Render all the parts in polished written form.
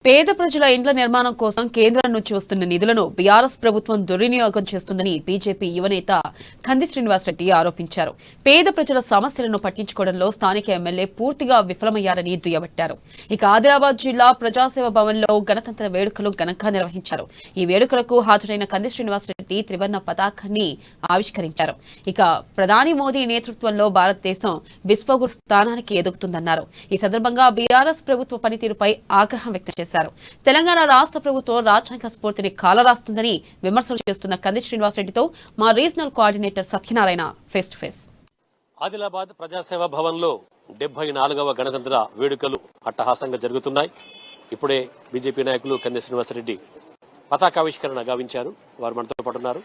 పేద ప్రజల ఇండ్ల నిర్మాణం కోసం కేంద్రం నుంచి వస్తున్న నిధులను బీఆర్ఎస్ ప్రభుత్వం దుర్వినియోగం చేస్తుందని బీజేపీ యువనేత కంది శ్రీనివాసరెడ్డి ఆరోపించారు. పేద ప్రజల సమస్యలను పట్టించుకోవడంలో స్థానిక ఎమ్మెల్యే పూర్తిగా విఫలమయ్యారని దుయ్యబట్టారు. ఇక ఆదిలాబాద్ జిల్లా ప్రజాసేవ భవన్లో గణతంత్ర వేడుకలు ఘనంగా నిర్వహించారు. ఈ వేడుకలకు హాజరైన కంది శ్రీనివాసరెడ్డి త్రివర్ణ పతాకాన్ని ఆవిష్కరించారు. ఇక ప్రధాని మోదీ నేతృత్వంలో భారతదేశం విశ్వగురు స్థానానికి ఎదుగుతుందన్నారు. ఈ సందర్భంగా బీఆర్ఎస్ ప్రభుత్వ పనితీరుపై ఆగ్రహం వ్యక్తం చేశారు. తెలంగాణ రాష్ట్ర ప్రభుత్వం రాజ్యాంగ స్ఫూర్తిని కాలరాస్తుందని విమర్శలు చేస్తున్న కంది శ్రీనివాసరెడ్డితో మా regional coordinator Satyanarayana face to face. Adilabad ప్రజాసేవ భవన్ లో 74వ గణతంత్ర వేడుకలు అట్టహాసంగా జరుగుతున్నాయి. ఇప్పుడే బీజేపీ నాయకులు కంది శ్రీనివాసరెడ్డి పతాకావిష్కరణ గావించారు. వారు మనతో పాటు ఉన్నారు.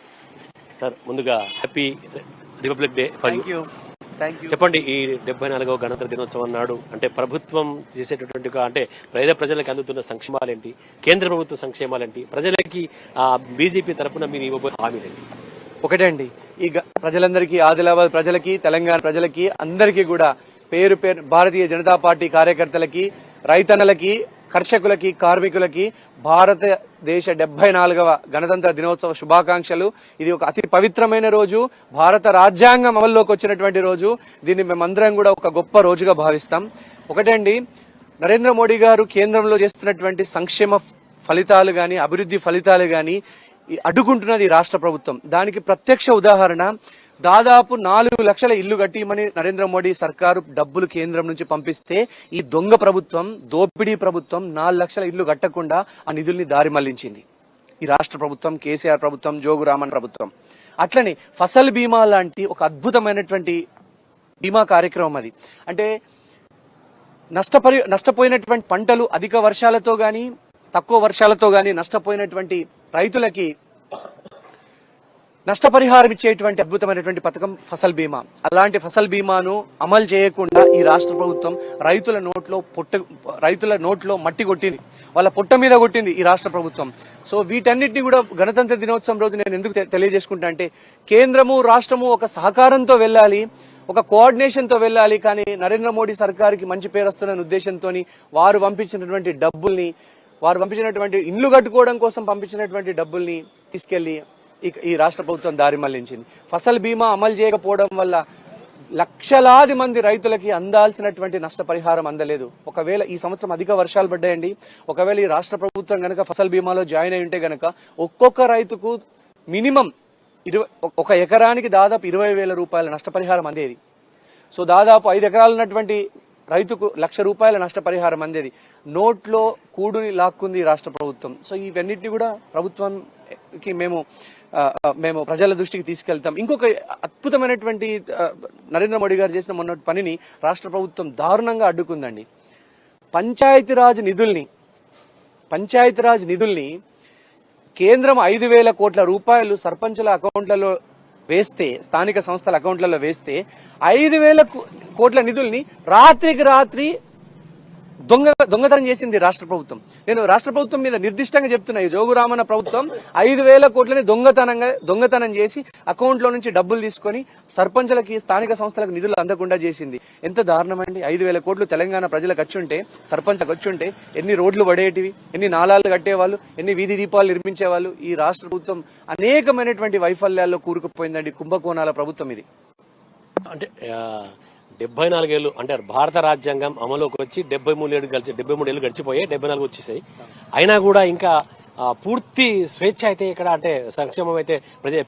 సార్, ముందుగా హ్యాపీ రిపబ్లిక్ డే. చెప్పండి, ఈ 74వ గణతంత్ర దినోత్సవం నాడు అంటే ప్రభుత్వం చేసేటటువంటి అంటే పేద ప్రజలకు అందుతున్న సంక్షేమాలేంటి, కేంద్ర ప్రభుత్వ సంక్షేమాలేంటి, ప్రజలకి బీజేపీ తరఫున మీరు ఇవ్వబోయే హామీలేంటి? ఒకటే అండి, ఈ ప్రజలందరికీ, ఆదిలాబాద్ ప్రజలకి, తెలంగాణ ప్రజలకి అందరికీ కూడా పేరు భారతీయ జనతా పార్టీ కార్యకర్తలకి, రైతన్నలకి, కర్షకులకి, కార్మికులకి భారతదేశ 74వ గణతంత్ర దినోత్సవ శుభాకాంక్షలు. ఇది ఒక అతి పవిత్రమైన రోజు, భారత రాజ్యాంగం అమల్లోకి వచ్చినటువంటి రోజు. దీన్ని మేమందరం కూడా ఒక గొప్ప రోజుగా భావిస్తాం. ఒకటే అండి, నరేంద్ర మోడీ గారు కేంద్రంలో చేస్తున్నటువంటి సంక్షేమ ఫలితాలు గాని, అభివృద్ధి ఫలితాలు గాని అడ్డుకుంటున్నది రాష్ట్ర ప్రభుత్వం. దానికి ప్రత్యక్ష ఉదాహరణ, దాదాపు 4 లక్షల ఇల్లు కట్టిమని నరేంద్ర మోడీ సర్కారు డబ్బులు కేంద్రం నుంచి పంపిస్తే ఈ దొంగ ప్రభుత్వం, దోపిడీ ప్రభుత్వం 4 లక్షల ఇల్లు కట్టకుండా ఆ నిధుల్ని దారి మళ్లించింది. ఈ రాష్ట్ర ప్రభుత్వం, కేసీఆర్ ప్రభుత్వం, జోగురామన్ ప్రభుత్వం. అట్లనే ఫసల్ బీమా లాంటి ఒక అద్భుతమైనటువంటి బీమా కార్యక్రమం అది. అంటే నష్టపోయినటువంటి పంటలు అధిక వర్షాలతో గాని, తక్కువ వర్షాలతో గాని నష్టపోయినటువంటి రైతులకి నష్టపరిహారం ఇచ్చేటువంటి అద్భుతమైనటువంటి పథకం ఫసల్ బీమా. అలాంటి ఫసల్ బీమాను అమలు చేయకుండా ఈ రాష్ట్ర ప్రభుత్వం రైతుల నోట్లో మట్టి కొట్టింది, వాళ్ళ పొట్ట మీద కొట్టింది ఈ రాష్ట్ర ప్రభుత్వం. సో వీటన్నిటిని కూడా గణతంత్ర దినోత్సవం రోజు నేను ఎందుకు తెలియజేసుకుంటా అంటే, కేంద్రము రాష్ట్రము ఒక సహకారంతో వెళ్ళాలి, ఒక కోఆర్డినేషన్ తో వెళ్ళాలి. కానీ నరేంద్ర మోడీ సర్కార్కి మంచి పేరు వస్తున్న ఉద్దేశంతో వారు పంపించినటువంటి ఇండ్లు కట్టుకోవడం కోసం పంపించినటువంటి డబ్బుల్ని తీసుకెళ్లి ఈ రాష్ట్ర ప్రభుత్వం దారి మళ్లించింది. ఫసల్ బీమా అమలు చేయకపోవడం వల్ల లక్షలాది మంది రైతులకి అందాల్సినటువంటి నష్టపరిహారం అందలేదు. ఒకవేళ ఈ సంవత్సరం అధిక వర్షాలు పడ్డాయండి, ఒకవేళ ఈ రాష్ట్ర ప్రభుత్వం గనక ఫసల్ బీమాలో జాయిన్ అయి ఉంటే గనక ఒక్కొక్క రైతుకు మినిమం 1 ఎకరానికి దాదాపు 20,000 రూపాయల నష్టపరిహారం అందేది. సో దాదాపు 5 ఎకరాలు ఉన్నటువంటి రైతుకు ₹1,00,000 నష్టపరిహారం అందేది. నోట్లో కూడుని లాక్కుంది రాష్ట్ర ప్రభుత్వం. సో ఇవన్నిటిని కూడా ప్రభుత్వానికి మేము ప్రజల దృష్టికి తీసుకెళ్తాం. ఇంకొక అద్భుతమైనటువంటి నరేంద్ర మోడీ గారు చేసిన మొన్నటి పనిని రాష్ట్ర ప్రభుత్వం దారుణంగా అడ్డుకుందండి. పంచాయతీరాజ్ నిధుల్ని కేంద్రం 5,000 కోట్ల రూపాయలు సర్పంచుల అకౌంట్లలో వేస్తే, స్థానిక సంస్థల అకౌంట్లలో వేస్తే 5,000 కోట్ల నిధుల్ని రాత్రికి రాత్రి దొంగతనం చేసింది రాష్ట్ర ప్రభుత్వం. నేను రాష్ట్ర ప్రభుత్వం మీద నిర్దిష్టంగా చెప్తున్నా, ఈ జోగురామన్న ప్రభుత్వం 5,000 కోట్లని దొంగతనం చేసి అకౌంట్లో నుంచి డబ్బులు తీసుకొని సర్పంచులకి, స్థానిక సంస్థలకు నిధులు అందకుండా చేసింది. ఎంత దారుణమండి! 5,000 కోట్లు తెలంగాణ ప్రజలకు వచ్చుంటే, సర్పంచ్లకు వచ్చుంటే ఎన్ని రోడ్లు పడేటివి, ఎన్ని నాలాలు కట్టేవాళ్ళు, ఎన్ని వీధి దీపాలు నిర్మించేవాళ్ళు. ఈ రాష్ట్ర ప్రభుత్వం అనేకమైనటువంటి వైఫల్యాల్లో కూరుకుపోయిందండి. కుంభకోణాల ప్రభుత్వం ఇది. అంటే 74 ఏళ్ళు అంటే భారత రాజ్యాంగం అమలుకి వచ్చి 73 ఏళ్ళు గడిచిపోయాయి, 74 వచ్చేసాయి. అయినా కూడా ఇంకా పూర్తి స్వేచ్ఛ అయితే ఇక్కడ అంటే సంక్షేమం అయితే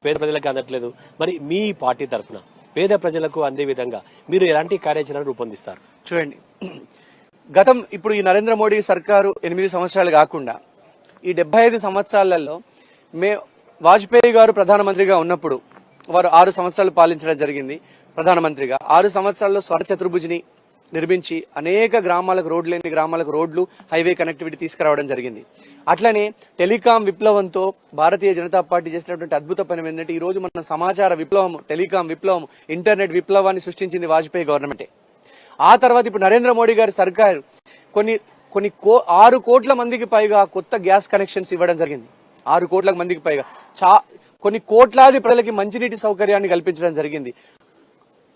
పేద ప్రజలకు అందట్లేదు. మరి మీ పార్టీ తరఫున పేద ప్రజలకు అందే విధంగా మీరు ఎలాంటి కార్యాచరణ రూపొందిస్తారు? చూడండి, ఇప్పుడు ఈ నరేంద్ర మోడీ సర్కారు 8 సంవత్సరాలు కాకుండా ఈ 75 సంవత్సరాలలో వాజ్పేయి గారు ప్రధానమంత్రిగా ఉన్నప్పుడు వారు 6 సంవత్సరాలు పాలించడం జరిగింది. ప్రధానమంత్రిగా 6 సంవత్సరాల్లో స్వర్ణ చతుర్భుజిని నిర్మించి అనేక గ్రామాలకు రోడ్లు లేని గ్రామాలకు రోడ్లు, హైవే కనెక్టివిటీ తీసుకురావడం జరిగింది. అట్లనే టెలికాం విప్లవంతో భారతీయ జనతా పార్టీ చేసినటువంటి అద్భుత పని ఏంటంటే, ఈ రోజు మన సమాచార విప్లవం, టెలికాం విప్లవం, ఇంటర్నెట్ విప్లవాన్ని సృష్టించింది వాజ్పేయి గవర్నమెంటే. ఆ తర్వాత ఇప్పుడు నరేంద్ర మోడీ గారి సర్కారు కొన్ని 6 కోట్ల మందికి పైగా కొత్త గ్యాస్ కనెక్షన్స్ ఇవ్వడం జరిగింది. 6 కోట్ల మందికి పైగా కొన్ని కోట్లాది ప్రజలకి మంచినీటి సౌకర్యాన్ని కల్పించడం జరిగింది.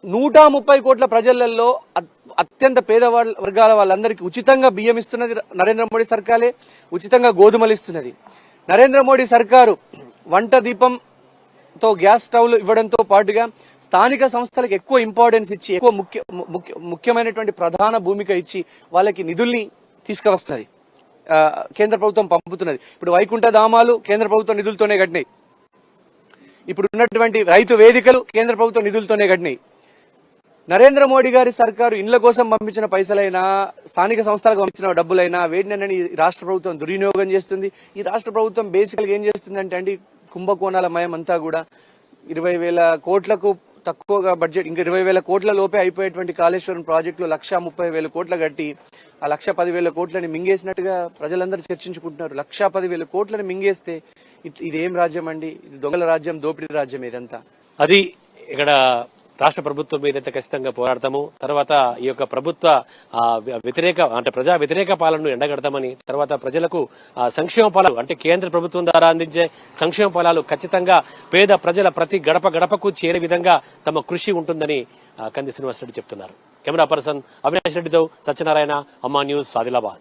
130 కోట్ల ప్రజలలో అత్యంత పేద వర్గాల వాళ్ళందరికీ ఉచితంగా బియ్యం ఇస్తున్నది నరేంద్ర మోడీ సర్కారే, ఉచితంగా గోధుమలు ఇస్తున్నది. నరేంద్ర మోడీ సర్కారు వంట దీపంతో గ్యాస్ స్టవ్లు ఇవ్వడంతో పాటుగా స్థానిక సంస్థలకు ఎక్కువ ఇంపార్టెన్స్ ఇచ్చి ఎక్కువ ముఖ్యమైనటువంటి ప్రధాన భూమిక ఇచ్చి వాళ్ళకి నిధుల్ని తీసుకువస్తున్నది. కేంద్ర ప్రభుత్వం పంపుతున్నది. ఇప్పుడు వైకుంఠ ధామాలు కేంద్ర ప్రభుత్వం నిధులతోనే కట్టినాయి. ఇప్పుడు ఉన్నటువంటి రైతు వేదికలు కేంద్ర ప్రభుత్వం నిధులతోనే కట్టినాయి. నరేంద్ర మోడీ గారి సర్కారు ఇండ్ల కోసం పంపించిన పైసలైనా, స్థానిక సంస్థలకు పంపించిన డబ్బులైనా వేటినని రాష్ట్ర ప్రభుత్వం దుర్వినియోగం చేస్తుంది. ఈ రాష్ట్ర ప్రభుత్వం బేసికల్ గా ఏం చేస్తుందంటే అండి, కుంభకోణాల మయం అంతా కూడా 20,000 కోట్లకు తక్కువగా బడ్జెట్, ఇంకా 20,000 కోట్ల లోపే అయిపోయేటువంటి కాళేశ్వరం ప్రాజెక్టులో 1,30,000 కోట్ల కట్టి ఆ 1,10,000 కోట్లని మింగేసినట్టుగా ప్రజలందరూ చర్చించుకుంటున్నారు. 1,10,000 కోట్లని మింగేస్తే ఇదేం రాజ్యం అండి? ఇది దొంగల రాజ్యం, దోపిడీ రాజ్యం ఇదంతా. అది ఇక్కడ రాష్ట్ర ప్రభుత్వం మీద ఖచ్చితంగా పోరాడతాము. తర్వాత ఈ యొక్క ప్రభుత్వ వ్యతిరేక అంటే ప్రజా వ్యతిరేక పాలనను ఎండగడతామని, తర్వాత ప్రజలకు సంక్షేమ ఫలాలు అంటే కేంద్ర ప్రభుత్వం ద్వారా అందించే సంక్షేమ ఫలాలు ఖచ్చితంగా పేద ప్రజల ప్రతి గడప గడపకు చేరే విధంగా తమ కృషి ఉంటుందని కంది శ్రీనివాసరెడ్డి చెప్తున్నారు. కెమెరా పర్సన్ అవినాష్ రెడ్డితో సత్యనారాయణ, అమ్మా న్యూస్, ఆదిలాబాద్.